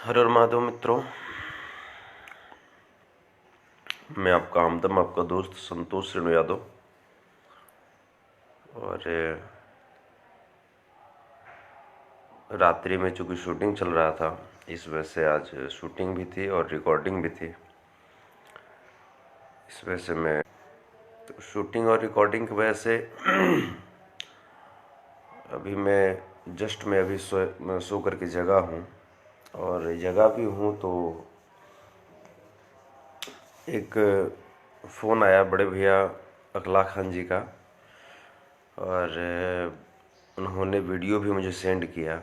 हर हर महादेव मित्रों, मैं आपका हमदम, आपका दोस्त संतोष रेणु यादव। और रात्रि में चूँकि शूटिंग चल रहा था, इस वजह से आज शूटिंग भी थी और रिकॉर्डिंग भी थी। इस वजह से मैं शूटिंग और रिकॉर्डिंग की वजह से अभी मैं अभी सो करके जगा हूँ। और जगा भी हूँ तो एक फ़ोन आया बड़े भैया अकला खान जी का, और उन्होंने वीडियो भी मुझे सेंड किया।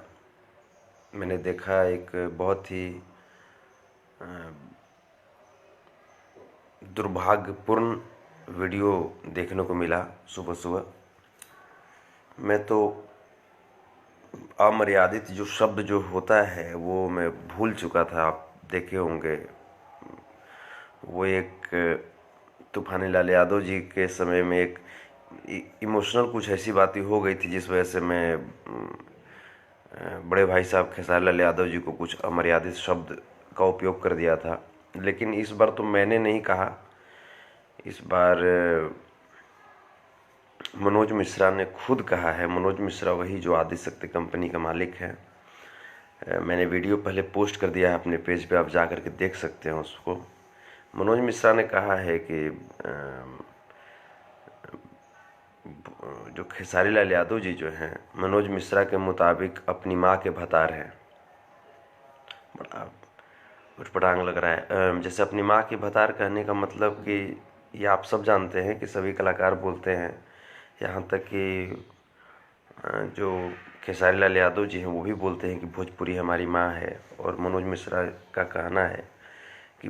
मैंने देखा, एक बहुत ही दुर्भाग्यपूर्ण वीडियो देखने को मिला सुबह सुबह। मैं तो अमर्यादित जो शब्द जो होता है वो मैं भूल चुका था। आप देखे होंगे, वो एक तूफानी लाल यादव जी के समय में एक इमोशनल कुछ ऐसी बातें हो गई थी, जिस वजह से मैं बड़े भाई साहब खेसारी लाल यादव जी को कुछ अमर्यादित शब्द का उपयोग कर दिया था। लेकिन इस बार तो मैंने नहीं कहा। इस बार मनोज मिश्रा ने खुद कहा है। मनोज मिश्रा वही जो आदिशक्ति कंपनी का मालिक है। मैंने वीडियो पहले पोस्ट कर दिया है अपने पेज पे, आप जा कर के देख सकते हैं उसको। मनोज मिश्रा ने कहा है कि जो खेसारी लाल यादव जी जो हैं, मनोज मिश्रा के मुताबिक अपनी माँ के भतार हैं। बड़ा उटपटांग लग रहा है। जैसे अपनी माँ की भतार कहने का मतलब कि ये आप सब जानते हैं कि सभी कलाकार बोलते हैं, यहाँ तक कि जो खेसारी लाल यादव जी हैं वो भी बोलते हैं कि भोजपुरी हमारी माँ है। और मनोज मिश्रा का कहना है कि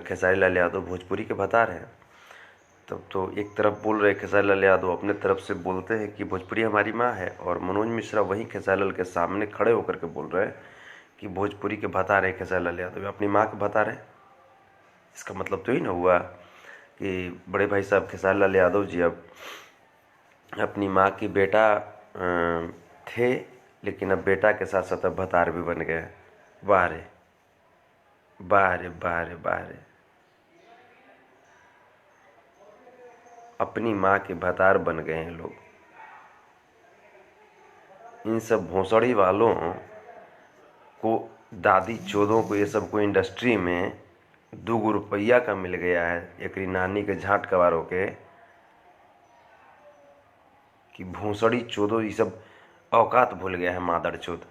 खेसारी लाल यादव भोजपुरी के भतार हैं। तब तो एक तरफ बोल रहे खेसारी लाल यादव, अपने तरफ से बोलते हैं कि भोजपुरी हमारी माँ है, और मनोज मिश्रा वहीं खेसारी लाल के सामने खड़े होकर के बोल रहे हैं कि भोजपुरी के भतार हैं खेसारी लाल यादव, अपनी माँ के भतार हैं। इसका मतलब तो ही ना हुआ कि बड़े भाई साहब खेसारी लाल यादव जी अब अपनी माँ की बेटा थे, लेकिन अब बेटा के साथ साथ अब भतार भी बन गए। वाह रे वाह रे वाह रे वाह रे, अपनी माँ के भतार बन गए हैं लोग। इन सब भोसड़ी वालों को, दादी चोदों को, ये सब को इंडस्ट्री में 2 रुपया का मिल गया है एकरी नानी के झाट कवारों के, कि भोसड़ी चोदो ये सब औकात भूल गया है मादर चोद।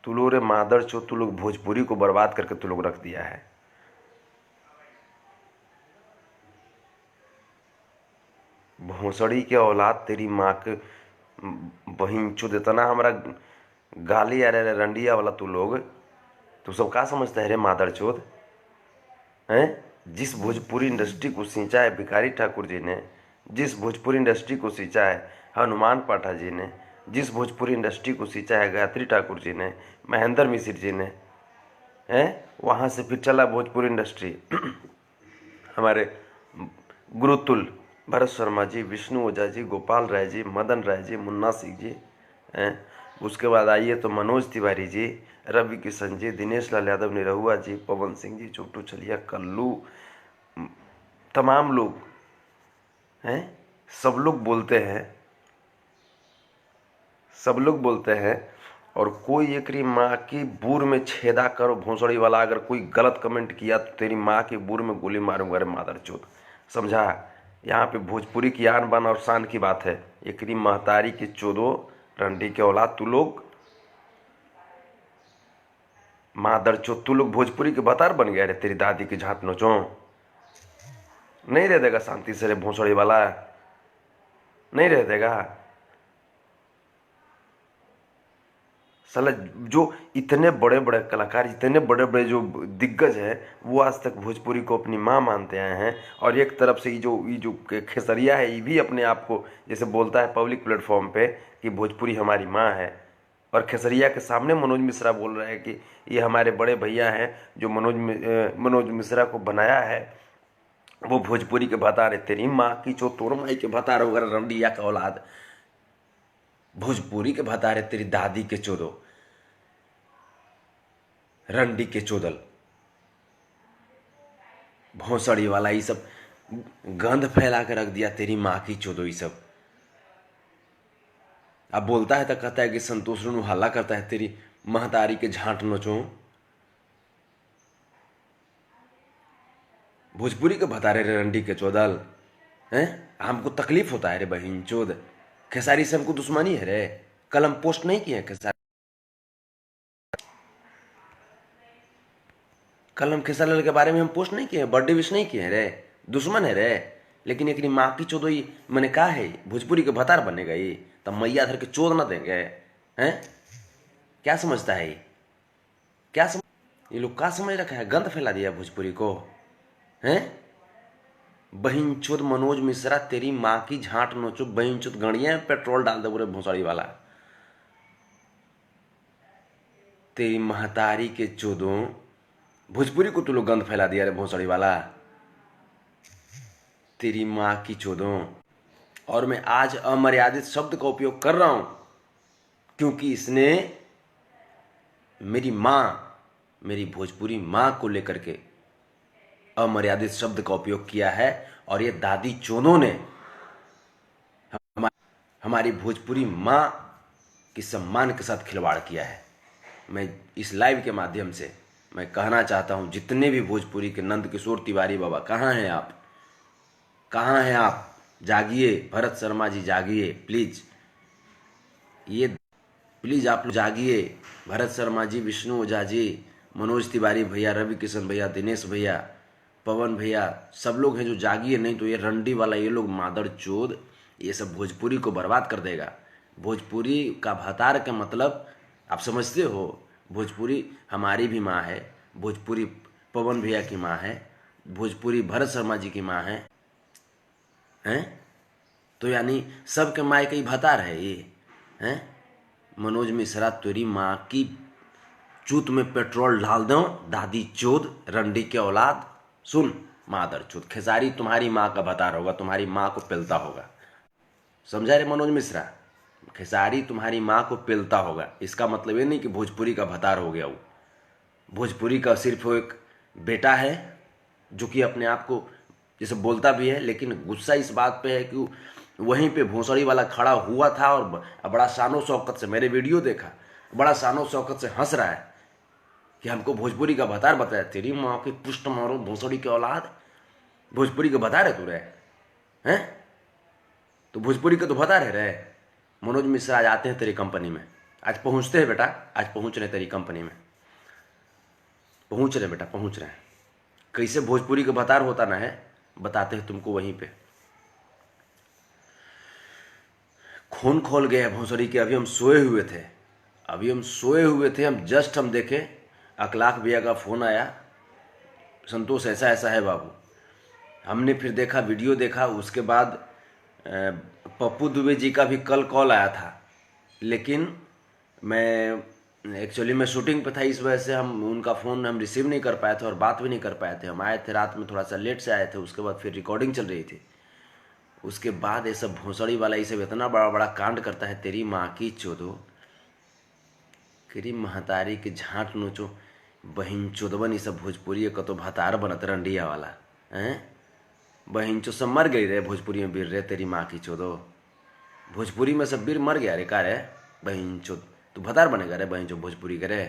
तू लोग रे मादर चोद, तू लोग भोजपुरी को बर्बाद करके तू लोग रख दिया है। भोसड़ी के औलाद, तेरी माँ के बहिन चोद, इतना हमारा गाली आ रहा रंडिया वाला तू लोग। तू सब क्या समझता है रे मादर चोद हैं? जिस भोजपुरी इंडस्ट्री को सींचा है भिखारी ठाकुर जी ने, जिस भोजपुरी इंडस्ट्री को सींचा है हनुमान पाठा जी ने, जिस भोजपुरी इंडस्ट्री को सींचा है गायत्री ठाकुर जी ने, महेंद्र मिश्र जी ने, हैं, वहाँ से फिर चला भोजपुरी इंडस्ट्री हमारे गुरुतुल भरत शर्मा जी, विष्णु ओझा जी, गोपाल राय जी, मदन राय जी, मुन्ना सिंह जी, हैं। उसके बाद आइए तो मनोज तिवारी जी, रवि किशन जी, दिनेश लाल यादव निरहुआ जी, पवन सिंह जी, छोटू छलिया, कल्लू, तमाम लोग हैं। सब लोग बोलते हैं, सब लोग बोलते हैं। और कोई एकरी माँ की बूर में छेदा करो भोंसड़ी वाला, अगर कोई गलत कमेंट किया तो तेरी माँ की बूर में गोली मारूंगा रे मादर चोद, समझा? यहाँ पे भोजपुरी की आन बान और शान की बात है। एकरी महतारी की चोदो रंडी के औलाद तू लोग, मादर चोद, तू लोग भोजपुरी के बतार बन गया रे। तेरी दादी की झाट नोचो, नहीं रह देगा शांति से रे भोंसड़ी वाला, नहीं रह देगा साला। जो इतने बड़े बड़े कलाकार, इतने बड़े बड़े जो दिग्गज हैं, वो आज तक भोजपुरी को अपनी माँ मानते आए हैं। और एक तरफ से ये जो खेसरिया है, ये भी अपने आप को जैसे बोलता है पब्लिक प्लेटफॉर्म पे कि भोजपुरी हमारी माँ है। और खेसरिया के सामने मनोज मिश्रा बोल रहे हैं कि ये हमारे बड़े भैया हैं जो मनोज मिश्रा को बनाया है, वो भोजपुरी के बता रहे। तेरी माँ की जो तोर माई के बता रहे वगैरह रंडिया का औलाद। भोजपुरी के भतारे तेरी दादी के चोदो, रंडी के चोदल, भोसड़ी वाला, ये सब गंध फैला के रख दिया तेरी माँ की चोदो। ये सब अब बोलता है तो कहता है कि संतोष रुनु हल्ला करता है तेरी महतारी के झांट नोचो। भोजपुरी के भतारे रे रंडी के चोदल हैं। हमको तकलीफ होता है रे बहन चोद। खेसारी से हमको दुश्मनी है रे। कल हम पोस्ट नहीं किए खेसारी, कल हम खेसारी लाल के बारे में हम पोस्ट नहीं किए, बर्थडे विश नहीं किए रे। दुश्मन है रे। लेकिन एक माँ की चोदो मैंने कहा है भोजपुरी के भतार बनेगा ये, तब मैया धर के चोद ना देंगे हैं। क्या समझता है ये? क्या ये लोग क्या समझ रखा है? गंद फैला दिया भोजपुरी को हैं। बहिन चोद मनोज मिश्रा तेरी माँ की झांट नोचो। बहिन चोद गणिया में पेट्रोल डाल दे पूरे भोसड़ी वाला। तेरी महतारी के चोदों, भोजपुरी को तू लोग गंद फैला दिया रे भोसड़ी वाला। तेरी माँ की चोदों। और मैं आज अमर्यादित शब्द का उपयोग कर रहा हूं क्योंकि इसने मेरी माँ, मेरी भोजपुरी माँ को लेकर के अमर्यादित शब्द का उपयोग किया है। और ये दादी चोदों ने हमारी भोजपुरी माँ के सम्मान के साथ खिलवाड़ किया है। मैं इस लाइव के माध्यम से मैं कहना चाहता हूं, जितने भी भोजपुरी के नंद किशोर तिवारी बाबा, कहाँ हैं आप? कहाँ हैं आप? जागिए भरत शर्मा जी, जागिए प्लीज। ये प्लीज आप लोग जागिए। भरत शर्मा जी, विष्णु ओझा जी, मनोज तिवारी भैया, रवि किशन भैया, दिनेश भैया, पवन भैया, सब लोग हैं जो जागिए। नहीं तो ये रंडी वाला ये लोग मादर चोद ये सब भोजपुरी को बर्बाद कर देगा। भोजपुरी का भतार का मतलब आप समझते हो? भोजपुरी हमारी भी माँ है, भोजपुरी पवन भैया की माँ है, भोजपुरी भरत शर्मा जी की माँ है हैं। तो यानी सबके माँ का ही भतार है ये हैं। मनोज मिश्रा तेरी माँ की चूत में पेट्रोल डाल दो दादी चोद, रंडी के औलाद। सुन मादर चोद, खेसारी तुम्हारी माँ का भतार होगा, तुम्हारी माँ को पेलता होगा। समझा रे मनोज मिश्रा? खेसारी तुम्हारी माँ को पेलता होगा। इसका मतलब ये नहीं कि भोजपुरी का भतार हो गया वो। भोजपुरी का सिर्फ वो एक बेटा है जो कि अपने आप को जैसे बोलता भी है, लेकिन गुस्सा इस बात पे है कि वहीं पे भोसड़ी वाला खड़ा हुआ था और बड़ा शानो शौकत से, मेरे वीडियो देखा, बड़ा शानो शौकत से हंस रहा है कि हमको भोजपुरी का भतार बताया। तेरी माँ की पुष्ट मारो भोसड़ी की औलाद। भोजपुरी का भतार है तू रे हैं? तो भोजपुरी का तो भतार है रे। मनोज मिश्रा आज आते हैं तेरी कंपनी में, आज पहुंचते हैं बेटा, आज पहुंच रहे तेरी कंपनी में, पहुंच रहे बेटा, पहुंच रहे हैं। कैसे भोजपुरी का भतार होता ना है बताते हैं तुमको वहीं पे। खून खोल गए भोसड़ी के। अभी हम सोए हुए थे, अभी हम सोए हुए थे, हम जस्ट हम देखे अखलाक भैया का फ़ोन आया, संतोष ऐसा ऐसा है बाबू। हमने फिर देखा, वीडियो देखा। उसके बाद पप्पू दुबे जी का भी कल कॉल आया था, लेकिन मैं एक्चुअली मैं शूटिंग पे था, इस वजह से हम उनका फ़ोन हम रिसीव नहीं कर पाए थे और बात भी नहीं कर पाए थे। हम आए थे रात में, थोड़ा सा लेट से आए थे। उसके बाद फिर रिकॉर्डिंग चल रही थी। उसके बाद ये सब भोसड़ी वाला ये सब इतना बड़ा बड़ा कांड करता है। तेरी माँ की चोदो, तेरी महतारी के झांट नोचो, बहिन चोदबन ये सब भोजपुरी का तो भतार बनत रंडिया वाला हैं। बहिन चो सब मर गई रे भोजपुरी में बीर रे। तेरी माँ की चोदो, भोजपुरी में सब बीर मर गया रे। का रे बहिन चोद, तू भतार बनेगा रे बहिन चो भोजपुरी के रे।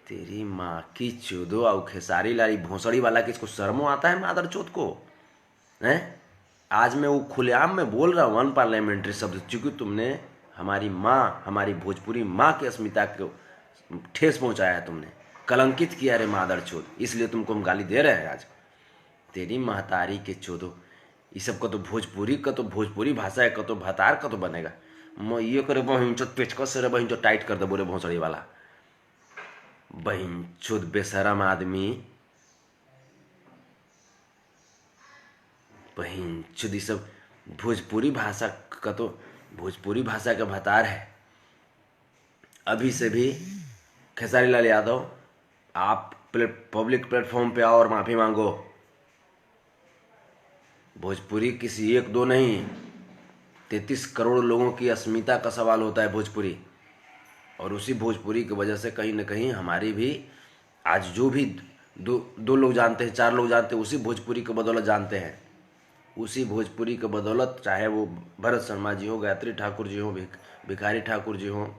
तेरी माँ की चोदो। और खेसारी लाली भोसड़ी वाला किसको शर्मो आता है मादर चोद को हैं? आज मैं वो खुलेआम में बोल रहा हूँ अनपार्लियामेंट्री शब्द, चूंकि तुमने हमारी माँ, हमारी भोजपुरी माँ की अस्मिता को ठेस पहुंचाया है, तुमने कलंकित किया रे मादर चोद, इसलिए तुमको हम गाली दे रहे हैं आज। तेरी महतारी के चोदो, ये सब का तो भोजपुरी का तो भोजपुरी भाषा है का तो भतार का तो बनेगा। मैं ये करे बहिन चोद पेचकस से रे बहिन चोद टाइट कर दे बोले भोसड़ी वाला। बहिन चोद बेशरम आदमी, बहिन चुदी सब भोजपुरी भाषा का तो भोजपुरी भाषा का भतार है। अभी से भी खेसारी लाल यादव आप पब्लिक प्लेटफॉर्म पे आओ और माफी मांगो। भोजपुरी किसी एक दो नहीं, 33 करोड़ लोगों की अस्मिता का सवाल होता है भोजपुरी। और उसी भोजपुरी की वजह से कहीं ना कहीं हमारी भी आज जो भी दो लोग जानते हैं, 4 लोग जानते हैं, उसी भोजपुरी की बदौलत जानते हैं। उसी भोजपुरी की बदौलत, चाहे वो भरत शर्मा जी हो, गायत्री ठाकुर जी हो, भिखारी ठाकुर जी हो,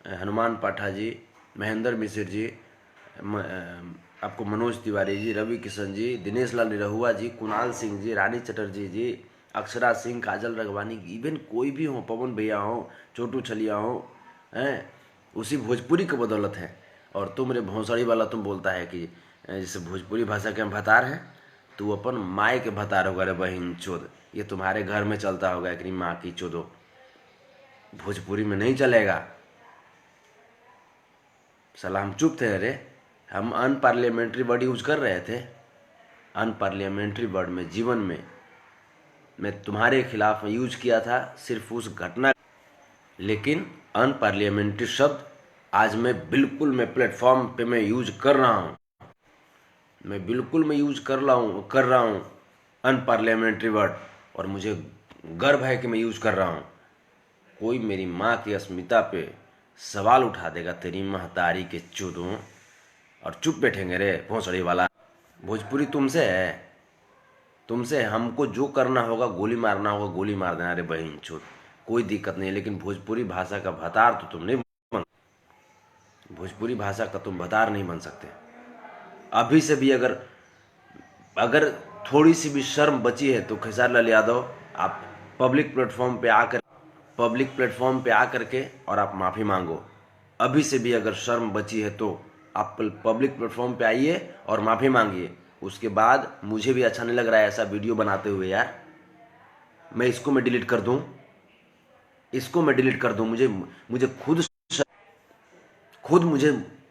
हनुमान पाठा जी, महेंद्र मिश्र जी, आपको मनोज तिवारी जी, रवि किशन जी, दिनेश लाल निरहुआ जी, कुणाल सिंह जी, रानी चटर्जी जी, अक्षरा सिंह, काजल रघवानी, इवन कोई भी हो, पवन भैया हो, छोटू छलिया हो, हैं, उसी भोजपुरी की बदौलत है। और तुम रे भोंसड़ी वाला तुम बोलता है कि जैसे भोजपुरी भाषा के हम भतार हैं, तू अपन माए के भतार होगा रे बहिन चोद। ये तुम्हारे घर में चलता होगा कि माँ की चोदो, भोजपुरी में नहीं चलेगा। साला हम चुप थे, अरे हम अनपार्लियामेंट्री वर्ड यूज कर रहे थे। अनपार्लियामेंट्री वर्ड में जीवन में मैं तुम्हारे खिलाफ यूज किया था सिर्फ उस घटना, लेकिन अनपार्लियामेंट्री शब्द आज मैं प्लेटफॉर्म पे मैं यूज कर रहा हूँ। मैं यूज कर रहा हूँ अनपार्लियामेंट्री वर्ड, और मुझे गर्व है कि मैं यूज कर रहा हूँ। कोई मेरी माँ की अस्मिता पे सवाल उठा देगा, तेरी महतारी के चूदों, और चुप बैठेंगे रे भोसड़ी वाला। भोजपुरी तुमसे है, तुमसे। हमको जो करना होगा, गोली मारना होगा, गोली मार देना रे बहन चोद, कोई दिक्कत नहीं। लेकिन भोजपुरी भाषा का भतार तो तुम नहीं बन, भोजपुरी भाषा का तुम भतार नहीं बन सकते। अभी से भी अगर थोड़ी सी भी शर्म बची है तो खेसारी लाल यादव, आप पब्लिक प्लेटफॉर्म पे आकर के और आप माफ़ी मांगो। अभी से भी अगर शर्म बची है तो आप पब्लिक प्लेटफॉर्म पे आइए और माफ़ी मांगिए। उसके बाद मुझे भी अच्छा नहीं लग रहा है ऐसा वीडियो बनाते हुए यार। इसको मैं डिलीट कर दूं,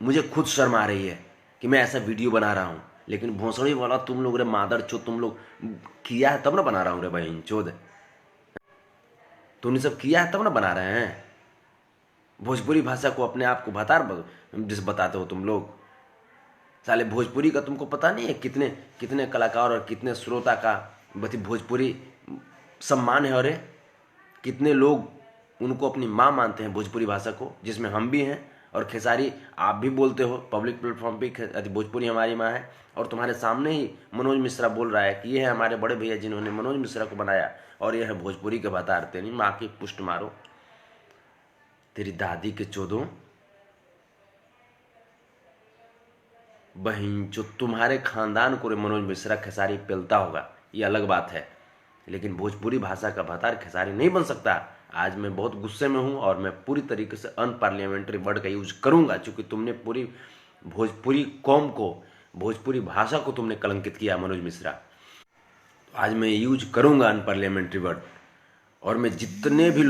मुझे खुद शर्म आ रही है कि मैं ऐसा वीडियो बना रहा हूं। लेकिन भोसड़ी वाला तुम लोग रे मादर चोद, तुम लोग किया है तब ना बना रहा हूं रे बहन चोद। तुमने सब किया है तब ना बना रहे हैं। भोजपुरी भाषा को अपने आप को भतार जिस बताते हो तुम लोग। साले भोजपुरी का तुमको पता नहीं है कितने कलाकार और कितने श्रोता का भोजपुरी सम्मान है। और कितने लोग उनको अपनी माँ मानते हैं भोजपुरी भाषा को, जिसमें हम भी हैं। और खेसारी, आप भी बोलते हो पब्लिक प्लेटफॉर्म पे भोजपुरी हमारी माँ है, और तुम्हारे सामने ही मनोज मिश्रा बोल रहा है कि ये है हमारे बड़े भैया जिन्होंने मनोज मिश्रा को बनाया, और ये है भोजपुरी के भतार। तेरी माँ की पुष्ट मारो, तेरी दादी के चोदों बहन। जो तुम्हारे खानदान को रे मनोज मिश्रा खेसारी पेलता होगा, ये अलग बात है, लेकिन भोजपुरी भाषा का भतार खेसारी नहीं बन सकता। आज मैं बहुत गुस्से में हूं और मैं पूरी तरीके से अनपार्लियामेंट्री वर्ड का यूज करूंगा, क्योंकि तुमने पूरी भोजपुरी कौम को, भोजपुरी भाषा को तुमने कलंकित किया मनोज मिश्रा। आज मैं यूज करूंगा अनपार्लियामेंट्री वर्ड। और मैं जितने भी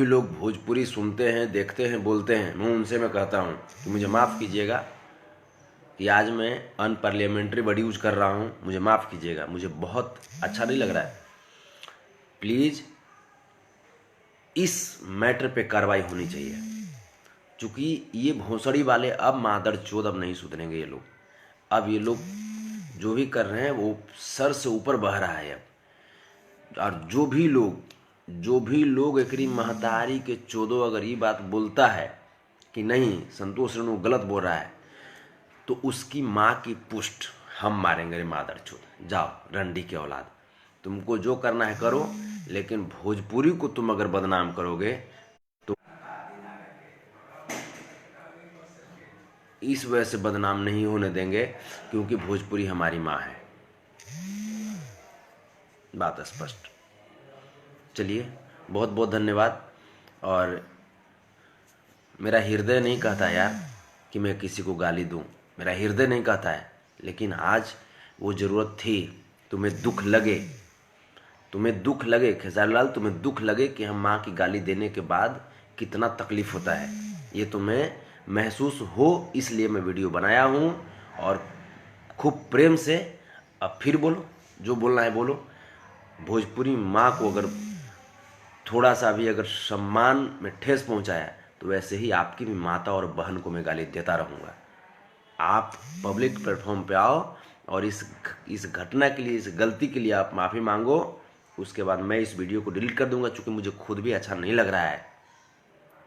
लोग भोजपुरी सुनते हैं, देखते हैं, बोलते हैं, मैं उनसे मैं कहता हूं कि मुझे माफ़ कीजिएगा कि आज मैं अनपार्लियामेंट्री वर्ड यूज कर रहा हूं। मुझे माफ़ कीजिएगा, मुझे बहुत अच्छा नहीं लग रहा है। प्लीज़ इस मैटर पे कार्रवाई होनी चाहिए, क्योंकि ये भोसड़ी वाले अब मादर चोद अब नहीं सुधरेंगे। ये लोग जो भी कर रहे हैं वो सर से ऊपर बह रहा है अब। और जो भी लोग एकरी महतारी के चोदो अगर ये बात बोलता है कि नहीं संतोष रेणु गलत बोल रहा है, तो उसकी माँ की पुष्ट हम मारेंगे रे मादर चोद। जाओ रंडी के औलाद, तुमको जो करना है करो, लेकिन भोजपुरी को तुम अगर बदनाम करोगे तो इस वजह से बदनाम नहीं होने देंगे, क्योंकि भोजपुरी हमारी माँ है। बात स्पष्ट। चलिए, बहुत बहुत धन्यवाद। और मेरा हृदय नहीं कहता यार कि मैं किसी को गाली दूं, मेरा हृदय नहीं कहता है, लेकिन आज वो ज़रूरत थी। तुम्हें दुख लगे खेसारी लाल, तुम्हें दुख लगे कि हम माँ की गाली देने के बाद कितना तकलीफ होता है, ये तुम्हें महसूस हो, इसलिए मैं वीडियो बनाया हूँ। और खूब प्रेम से अब फिर बोलो, जो बोलना है बोलो। भोजपुरी माँ को अगर थोड़ा सा भी अगर सम्मान में ठेस पहुँचाया, तो वैसे ही आपकी भी माता और बहन को मैं गाली देता रहूँगा। आप पब्लिक प्लेटफॉर्म पे आओ और इस घटना के लिए, इस गलती के लिए आप माफ़ी मांगो। उसके बाद मैं इस वीडियो को डिलीट कर दूंगा, क्योंकि मुझे खुद भी अच्छा नहीं लग रहा है,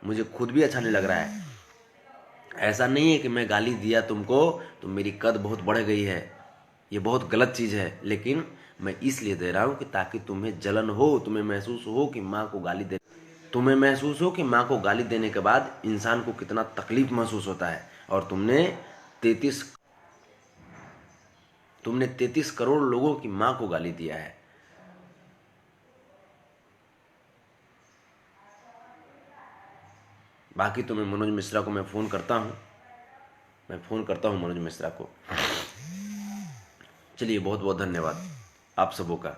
मुझे खुद भी अच्छा नहीं लग रहा है। ऐसा नहीं है कि मैं गाली दिया तुमको तो मेरी कद बहुत बढ़ गई है, ये बहुत गलत चीज़ है, लेकिन मैं इसलिए दे रहा हूँ कि ताकि तुम्हें जलन हो, तुम्हें महसूस हो कि माँ को गाली देने के बाद इंसान को कितना तकलीफ महसूस होता है। और तुमने 33 करोड़ लोगों की माँ को गाली दिया है। बाकी तो मैं मनोज मिश्रा को फ़ोन करता हूँ, मनोज मिश्रा को। चलिए, बहुत बहुत धन्यवाद आप सबों का।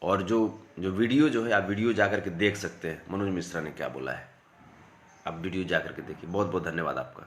और जो वीडियो जो है, आप वीडियो जा करके देख सकते हैं मनोज मिश्रा ने क्या बोला है, आप वीडियो जा करके देखिए। बहुत बहुत धन्यवाद आपका।